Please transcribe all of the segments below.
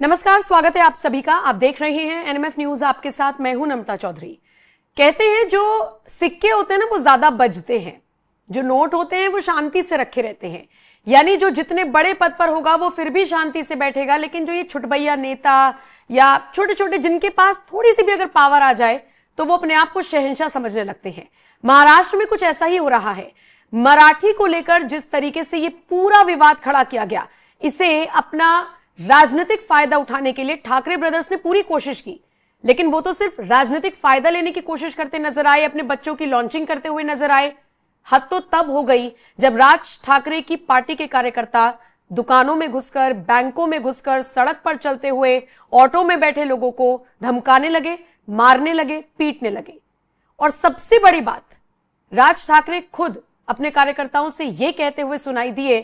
नमस्कार, स्वागत है आप सभी का। आप देख रहे हैं एनएमएफ न्यूज, आपके साथ मैं हूं नम्रता चौधरी। कहते हैं जो सिक्के होते हैं ना वो ज्यादा बजते हैं, जो नोट होते हैं वो शांति से रखे रहते हैं। यानी जो जितने बड़े पद पर होगा वो फिर भी शांति से बैठेगा, लेकिन जो ये छुटभैया नेता या छोटे छोटे जिनके पास थोड़ी सी भी अगर पावर आ जाए तो वो अपने आप को शहंशाह समझने लगते हैं। महाराष्ट्र में कुछ ऐसा ही हो रहा है। मराठी को लेकर जिस तरीके से ये पूरा विवाद खड़ा किया गया, इसे अपना राजनीतिक फायदा उठाने के लिए ठाकरे ब्रदर्स ने पूरी कोशिश की, लेकिन वो तो सिर्फ राजनीतिक फायदा लेने की कोशिश करते नजर आए, अपने बच्चों की लॉन्चिंग करते हुए नजर आए। हद तो तब हो गई जब राज ठाकरे की पार्टी के कार्यकर्ता दुकानों में घुसकर, बैंकों में घुसकर, सड़क पर चलते हुए ऑटो में बैठे लोगों को धमकाने लगे, मारने लगे, पीटने लगे। और सबसे बड़ी बात, राज ठाकरे खुद अपने कार्यकर्ताओं से यह कहते हुए सुनाई दिए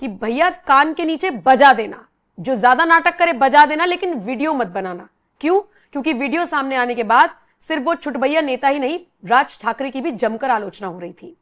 कि भैया कान के नीचे बजा देना, जो ज्यादा नाटक करे बजा देना, लेकिन वीडियो मत बनाना। क्यों? क्योंकि वीडियो सामने आने के बाद सिर्फ वो छुटभैया नेता ही नहीं, राज ठाकरे की भी जमकर आलोचना हो रही थी।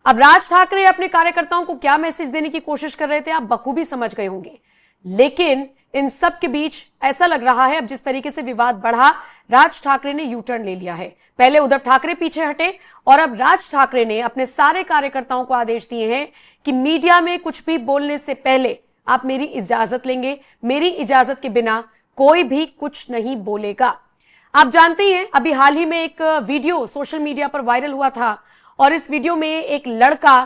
अब राज ठाकरे अपने कार्यकर्ताओं को क्या मैसेज देने की कोशिश कर रहे थे आप बखूबी समझ गए होंगे, लेकिन इन सब के बीच ऐसा लग रहा है अब जिस तरीके से विवाद बढ़ा, राज ठाकरे ने यू टर्न ले लिया है। पहले उद्धव ठाकरे पीछे हटे और अब राज ठाकरे ने अपने सारे कार्यकर्ताओं को आदेश दिए हैं कि मीडिया में कुछ भी बोलने से पहले आप मेरी इजाजत लेंगे, मेरी इजाजत के बिना कोई भी कुछ नहीं बोलेगा। आप जानते हैं अभी हाल ही में एक वीडियो सोशल मीडिया पर वायरल हुआ था और इस वीडियो में एक लड़का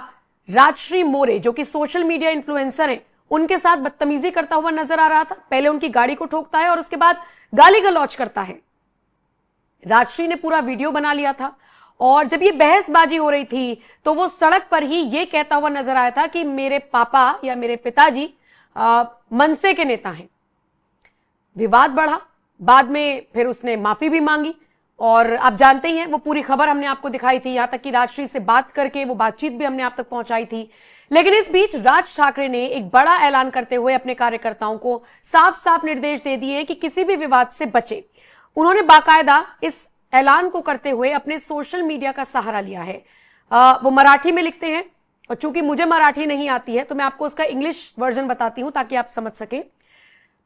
राजश्री मोरे, जो कि सोशल मीडिया इन्फ्लुएंसर हैं, उनके साथ बदतमीजी करता हुआ नजर आ रहा था। पहले उनकी गाड़ी को ठोकता है और उसके बाद गाली गलौज करता है। राजश्री ने पूरा वीडियो बना लिया था और जब ये बहसबाजी हो रही थी तो वो सड़क पर ही ये कहता हुआ नजर आया था कि मेरे पापा या मेरे पिताजी मनसे के नेता हैं। विवाद बढ़ा, बाद में फिर उसने माफी भी मांगी और आप जानते ही हैं वो पूरी खबर हमने आपको दिखाई थी, यहां तक कि राजश्री से बात करके वो बातचीत भी हमने आप तक पहुंचाई थी। लेकिन इस बीच राज ठाकरे ने एक बड़ा ऐलान करते हुए अपने कार्यकर्ताओं को साफ साफ निर्देश दे दिए हैं कि किसी भी विवाद से बचे। उन्होंने बाकायदा इस ऐलान को करते हुए अपने सोशल मीडिया का सहारा लिया है। वो मराठी में लिखते हैं और चूंकि मुझे मराठी नहीं आती है तो मैं आपको उसका इंग्लिश वर्जन बताती हूं ताकि आप समझ सकें।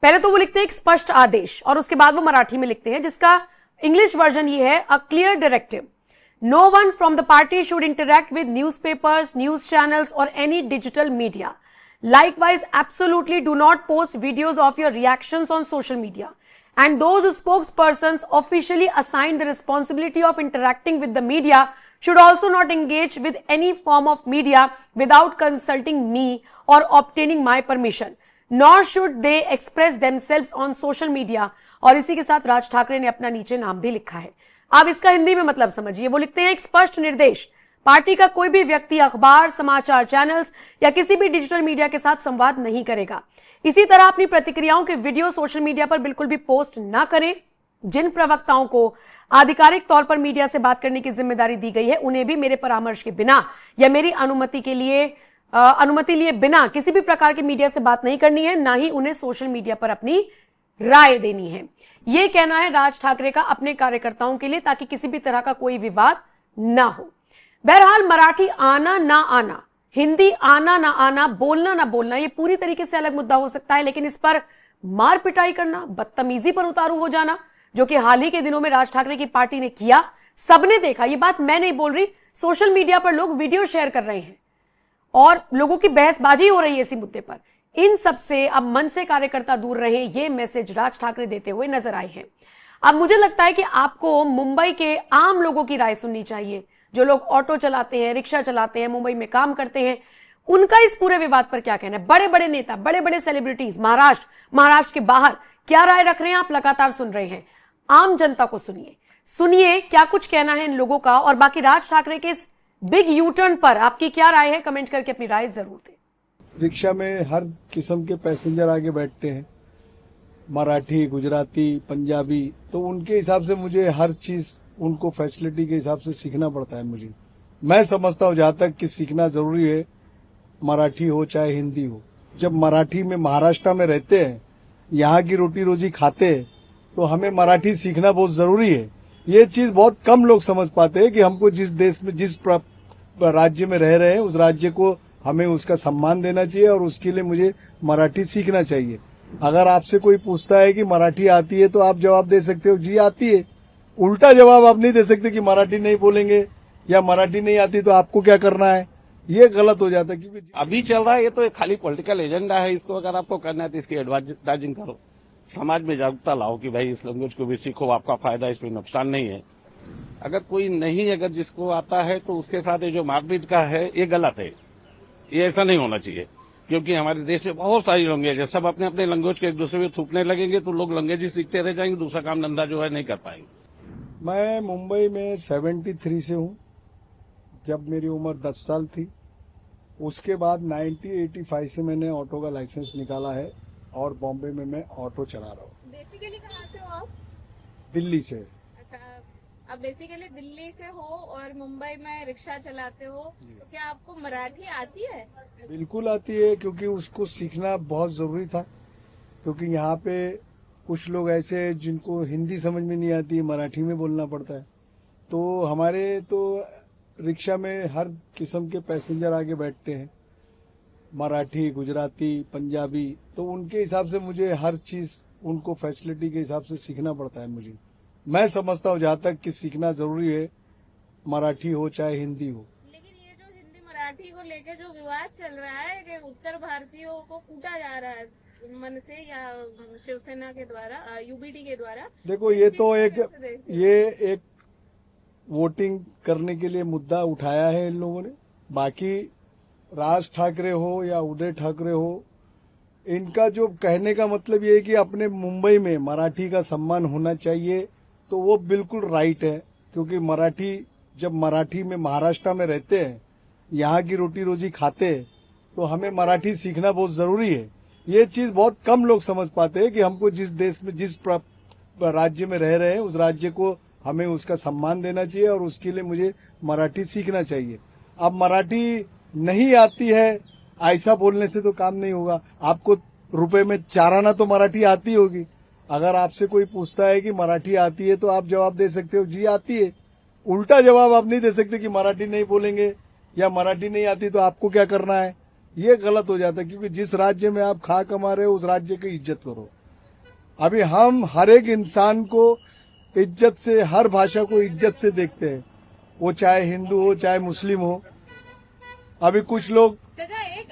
पहले तो वो लिखते हैं एक स्पष्ट आदेश और उसके बाद वो मराठी में लिखते हैं, जिसका इंग्लिश वर्जन ये है, a clear directive, no one from the party should interact with newspapers, news channels और any digital media. Likewise, absolutely do not post videos of your reactions on social media. And those spokespersons officially assigned the responsibility of interacting with the media should also not engage with any form of media without consulting me or obtaining my permission. Nor should they express themselves on social media. और इसी के साथ राज ठाकरे ने अपना नीचे नाम भी लिखा है। आप इसका हिंदी में मतलब समझिए। वो लिखते हैं एक स्पष्ट निर्देश, पार्टी का कोई भी व्यक्ति अखबार, समाचार चैनल्स या किसी भी डिजिटल मीडिया के साथ संवाद नहीं करेगा। इसी तरह अपनी प्रतिक्रियाओं के वीडियो सोशल मीडिया पर बिल्कुल भी पोस्ट ना करें। जिन प्रवक्ताओं को आधिकारिक तौर पर मीडिया से बात करने की जिम्मेदारी दी गई है, उन्हें भी मेरे परामर्श के बिना या मेरी अनुमति लिए बिना किसी भी प्रकार की मीडिया से बात नहीं करनी है, ना ही उन्हें सोशल मीडिया पर अपनी राय देनी है। यह कहना है राज ठाकरे का अपने कार्यकर्ताओं के लिए, ताकि किसी भी तरह का कोई विवाद ना हो। बहरहाल मराठी आना ना आना, हिंदी आना ना आना, बोलना ना बोलना, यह पूरी तरीके से अलग मुद्दा हो सकता है, लेकिन इस पर मार पिटाई करना, बदतमीजी पर उतारू हो जाना, जो कि हाल ही के दिनों में राज ठाकरे की पार्टी ने किया, सबने देखा। यह बात मैं नहीं बोल रही, सोशल मीडिया पर लोग वीडियो शेयर कर रहे हैं और लोगों की बहसबाजी हो रही है इसी मुद्दे पर। इन सब से अब मन से कार्यकर्ता दूर रहे, ये मैसेज राज ठाकरे देते हुए नजर आए हैं। अब मुझे लगता है कि आपको मुंबई के आम लोगों की राय सुननी चाहिए, जो लोग ऑटो चलाते हैं, रिक्शा चलाते हैं, मुंबई में काम करते हैं, उनका इस पूरे विवाद पर क्या कहना है। बड़े बड़े नेता, बड़े बड़े सेलिब्रिटीज महाराष्ट्र के बाहर क्या राय रख रहे हैं, आप लगातार सुन रहे हैं। आम जनता को सुनिए क्या कुछ कहना है इन लोगों का। और बाकी राज ठाकरे के इस बिग यू टर्न पर आपकी क्या राय है, कमेंट करके अपनी राय जरूर दें। रिक्शा में हर किस्म के पैसेंजर आगे बैठते हैं, मराठी, गुजराती, पंजाबी, तो उनके हिसाब से मुझे हर चीज उनको फैसिलिटी के हिसाब से सीखना पड़ता है। मैं समझता हूँ जहाँ तक कि सीखना जरूरी है, मराठी हो चाहे हिंदी हो। जब मराठी में महाराष्ट्र में रहते हैं, यहाँ की रोटी रोजी खाते हैं, तो हमें मराठी सीखना बहुत जरूरी है। ये चीज बहुत कम लोग समझ पाते हैं कि हमको जिस देश में, जिस राज्य में रह रहे हैं, उस राज्य को हमें उसका सम्मान देना चाहिए और उसके लिए मुझे मराठी सीखना चाहिए। अगर आपसे कोई पूछता है कि मराठी आती है तो आप जवाब दे सकते हो जी आती है। उल्टा जवाब आप नहीं दे सकते कि मराठी नहीं बोलेंगे या मराठी नहीं आती तो आपको क्या करना है, ये गलत हो जाता है। क्योंकि अभी चल रहा है ये तो एक खाली पॉलिटिकल एजेंडा है। इसको अगर आपको करना है तो इसकी एडवर्टाइजिंग करो, समाज में जागरूकता लाओ कि भाई इस लैंग्वेज को भी सीखो, आपका फायदा, इसमें नुकसान नहीं है। अगर कोई नहीं, अगर जिसको आता है तो उसके साथ ये जो मारपीट का है ये गलत है, ये ऐसा नहीं होना चाहिए। क्योंकि हमारे देश में बहुत सारी लैंग्वेज है, सब अपने अपने लैंग्वेज के एक दूसरे में थूकने लगेंगे तो लोग लैंग्वेज ही सीखते रह जाएंगे, दूसरा काम धंधा जो है नहीं कर पाएंगे। मैं मुंबई में 73 से हूँ, जब मेरी उम्र 10 साल थी। उसके बाद 1985 से मैंने ऑटो का लाइसेंस निकाला है और बॉम्बे में मैं ऑटो चला रहा हूँ। बेसिकली कहाँ से हो आप? दिल्ली से। अच्छा, आप बेसिकली दिल्ली से हो और मुंबई में रिक्शा चलाते हो, तो क्या आपको मराठी आती है? बिल्कुल आती है, क्योंकि उसको सीखना बहुत जरूरी था। क्योंकि यहाँ पे कुछ लोग ऐसे हैं जिनको हिंदी समझ में नहीं आती, मराठी में बोलना पड़ता है। तो हमारे तो रिक्शा में हर किस्म के पैसेंजर आगे बैठते हैं, मराठी, गुजराती, पंजाबी। तो उनके हिसाब से मुझे हर चीज उनको फैसिलिटी के हिसाब से सीखना पड़ता है। मुझे, मैं समझता हूँ जहाँ तक कि सीखना जरूरी है, मराठी हो चाहे हिंदी हो। लेकिन ये जो हिंदी मराठी को लेके जो विवाद चल रहा है कि उत्तर भारतीयों को कूटा जा रहा है मन से या शिवसेना के द्वारा, यूबीडी के द्वारा, देखो ये तो ये एक वोटिंग करने के लिए मुद्दा उठाया है इन लोगों ने। बाकी राज ठाकरे हो या उदय ठाकरे हो, इनका जो कहने का मतलब ये है कि अपने मुंबई में मराठी का सम्मान होना चाहिए, तो वो बिल्कुल राइट है। क्योंकि मराठी, जब मराठी में महाराष्ट्र में रहते हैं, यहाँ की रोटी रोजी खाते हैं, तो हमें मराठी सीखना बहुत जरूरी है। ये चीज बहुत कम लोग समझ पाते हैं कि हमको जिस देश में, जिस राज्य में रह रहे हैं, उस राज्य को हमें उसका सम्मान देना चाहिए और उसके लिए मुझे मराठी सीखना चाहिए। अब मराठी नहीं आती है ऐसा बोलने से तो काम नहीं होगा। आपको रुपए में 4 आना तो मराठी आती होगी। अगर आपसे कोई पूछता है कि मराठी आती है तो आप जवाब दे सकते हो जी आती है। उल्टा जवाब आप नहीं दे सकते कि मराठी नहीं बोलेंगे या मराठी नहीं आती तो आपको क्या करना है, ये गलत हो जाता है। क्योंकि जिस राज्य में आप खा कमा रहे हो उस राज्य की इज्जत करो। अभी हम हर एक इंसान को इज्जत से, हर भाषा को इज्जत से देखते हैं, वो चाहे हिंदू हो चाहे मुस्लिम हो। अभी कुछ लोग चाचा, एक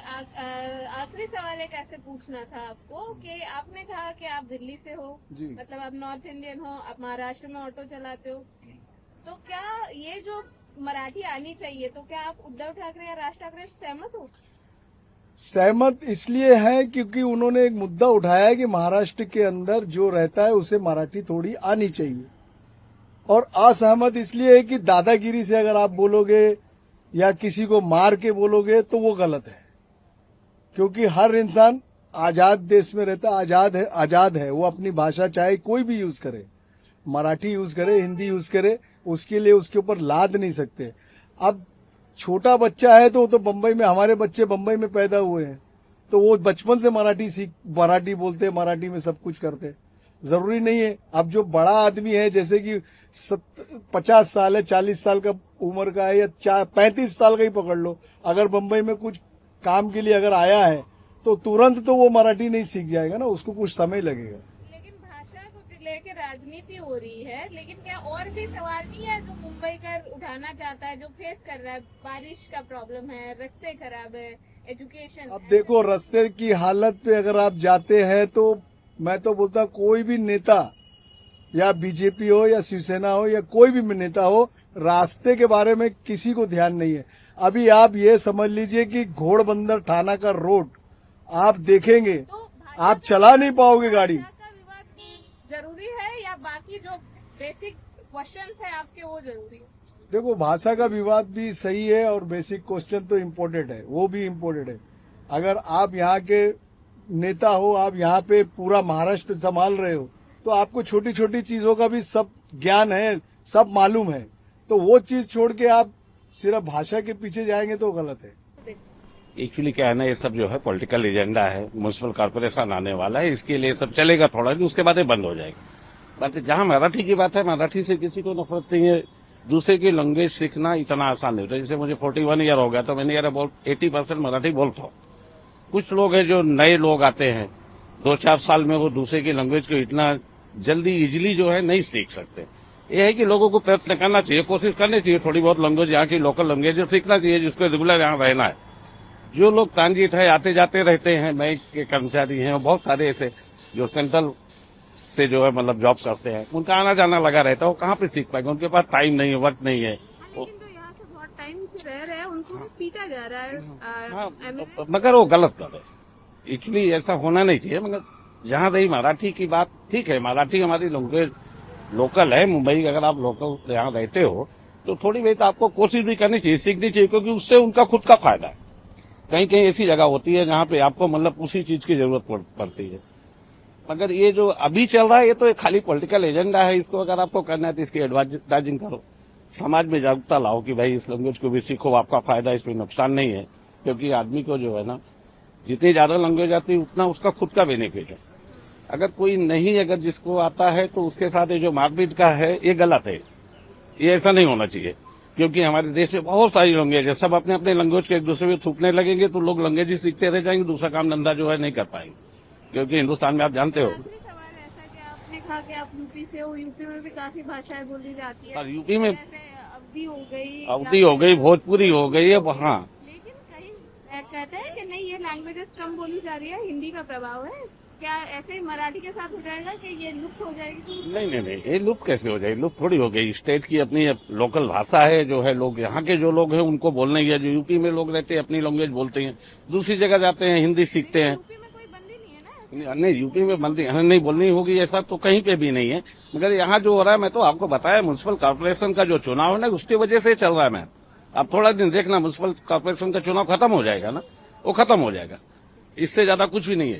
आखिरी सवाल एक ऐसे पूछना था आपको कि आपने कहा कि आप दिल्ली से हो, जी। मतलब आप नॉर्थ इंडियन हो, आप महाराष्ट्र में ऑटो चलाते हो, तो क्या ये जो मराठी आनी चाहिए, तो क्या आप उद्धव ठाकरे या राज ठाकरे से सहमत हो? सहमत इसलिए है क्योंकि उन्होंने एक मुद्दा उठाया है कि महाराष्ट्र के अंदर जो रहता है उसे मराठी थोड़ी आनी चाहिए। और असहमत इसलिए है कि दादागिरी से अगर आप बोलोगे या किसी को मार के बोलोगे तो वो गलत है। क्योंकि हर इंसान आजाद देश में रहता है, आजाद है। वो अपनी भाषा चाहे कोई भी यूज करे, मराठी यूज करे, हिंदी यूज करे, उसके लिए उसके ऊपर लाद नहीं सकते। अब छोटा बच्चा है तो वो तो बम्बई में, हमारे बच्चे बम्बई में पैदा हुए हैं, तो वो बचपन से मराठी बोलते, मराठी में सब कुछ करते। जरूरी नहीं है। अब जो बड़ा आदमी है, जैसे कि 50 साल है, 40 साल का उम्र का है या 35 साल का ही पकड़ लो, अगर बम्बई में कुछ काम के लिए अगर आया है तो तुरंत तो वो मराठी नहीं सीख जाएगा ना, उसको कुछ समय लगेगा। लेकिन भाषा को लेकर राजनीति हो रही है, लेकिन क्या और भी सवाल नहीं है जो मुंबई कर उठाना चाहता है, जो फेस कर रहा है? बारिश का प्रॉब्लम है, रास्ते खराब है, एजुकेशन। अब देखो, रास्ते की हालत पे अगर आप जाते हैं तो मैं तो बोलता कोई भी नेता, या बीजेपी हो या शिवसेना हो या कोई भी नेता हो, रास्ते के बारे में किसी को ध्यान नहीं है। अभी आप ये समझ लीजिए कि घोड़बंदर थाना का रोड आप देखेंगे, तो आप चला नहीं पाओगे गाड़ी। भाषा का विवाद जरूरी है या बाकी जो बेसिक क्वेश्चंस है आपके वो जरूरी है? देखो, भाषा का विवाद भी सही है और बेसिक क्वेश्चन तो इम्पोर्टेंट है, वो भी इम्पोर्टेंट है। अगर आप यहाँ के नेता हो, आप यहाँ पे पूरा महाराष्ट्र संभाल रहे हो, तो आपको छोटी छोटी चीजों का भी सब ज्ञान है, सब मालूम है। तो वो चीज छोड़ के आप सिर्फ भाषा के पीछे जाएंगे तो गलत है। एक्चुअली क्या है ना, ये सब जो है पॉलिटिकल एजेंडा है, म्युनिसिपल कॉर्पोरेशन आने वाला है, इसके लिए सब चलेगा थोड़ा दिन, उसके बाद ये बंद हो जाएगा। बट जहां मराठी की बात है, मराठी से किसी को नफरत नहीं है। दूसरे की लैंग्वेज सीखना इतना आसान नहीं होता। जैसे मुझे 41 ईयर हो गया तो मैंने यार अबाउट 80% मराठी बोलता हूँ। कुछ लोग हैं जो नए लोग आते हैं, 2-4 साल में वो दूसरे की लैंग्वेज को इतना जल्दी इजीली जो है नहीं सीख सकते। ये है कि लोगों को प्रयत्न करना चाहिए, कोशिश करनी चाहिए, थोड़ी बहुत लैंग्वेज यहाँ की लोकल लैंग्वेज सीखना चाहिए, जिसको रेगुलर यहाँ रहना है। जो लोग ट्रांजिट है, आते जाते रहते हैं, बैंक के कर्मचारी हैं, बहुत सारे ऐसे जो सेंट्रल से जो है मतलब जॉब करते हैं, उनका आना जाना लगा रहता है, वो कहाँ पे सीख पाएंगे, उनके पास टाइम नहीं है, वक्त नहीं है। लेकिन तो यहाँ से बहुत टाइम से रह रहे हैं, उनको पीटा जा रहा है। हाँ, मगर वो गलत कर है। एक्चुअली ऐसा होना नहीं चाहिए। मगर जहाँ रही मराठी की बात, ठीक है, मराठी हमारी लैंग्वेज लोकल है। मुंबई अगर आप लोकल यहाँ रहते हो तो थोड़ी बहुत आपको कोशिश भी करनी चाहिए, सीखनी चाहिए, क्योंकि उससे उनका खुद का फायदा है। कहीं कहीं ऐसी जगह होती है जहाँ पे आपको मतलब उसी चीज की जरूरत पड़ती है। मगर ये जो अभी चल रहा है, ये तो एक खाली पॉलिटिकल एजेंडा है। इसको अगर आपको करना है तो इसकी एडवर्टाइजिंग करो, समाज में जागरूकता लाओ कि भाई इस लैंग्वेज को भी सीखो, आपका फायदा, इसमें नुकसान नहीं है। क्योंकि आदमी को जो है ना, जितनी ज्यादा लैंग्वेज आती है उतना उसका खुद का बेनिफिट है। अगर कोई नहीं, अगर जिसको आता है तो उसके साथ ये जो मारपीट का है, ये गलत है। ये ऐसा नहीं होना चाहिए, क्योंकि हमारे देश में बहुत सारी लैंग्वेज है। सब अपने अपने लैंग्वेज के एक दूसरे में थूकने लगेंगे तो लोग लैंग्वेज ही सीखते रह जाएंगे, दूसरा काम धंधा जो है नहीं कर पाएंगे। क्योंकि हिंदुस्तान में आप जानते हो, आखिरी सवाल ऐसा कि आपने कहा कि आप यूपी से हो, यूपी में भी काफी भाषाएं बोली जाती है। और यूपी में अवधी हो गई, भोजपुरी हो गई है वहाँ। लेकिन कहीं कहते हैं कि नहीं, ये लैंग्वेजेस कम बोली जा रही है, हिंदी का प्रभाव है। क्या ऐसे ही मराठी के साथ हो जाएगा कि ये लुप्त हो जाएगी? नहीं, ये लुप्त कैसे हो जाएगी? लुप्त थोड़ी हो गई। स्टेट की अपनी लोकल भाषा है, जो है लोग यहाँ के जो लोग हैं उनको बोलने ही है। जो यूपी में लोग रहते हैं अपनी लैंग्वेज बोलते हैं, दूसरी जगह जाते हैं हिंदी सीखते हैं। यूपी में कोई बंदी नहीं है ना? नहीं, यूपी में बंदी नहीं बोलनी होगी ऐसा तो कहीं पे भी नहीं है। मगर यहाँ जो हो रहा है, मैं तो आपको बताया, म्युनिसिपल कॉर्पोरेशन का जो चुनाव है ना, उसकी वजह से चल रहा है। मैं अब थोड़ा दिन देखना, म्युनिसिपल कॉर्पोरेशन का चुनाव खत्म हो जाएगा ना, वो खत्म हो जाएगा। इससे ज्यादा कुछ भी नहीं है।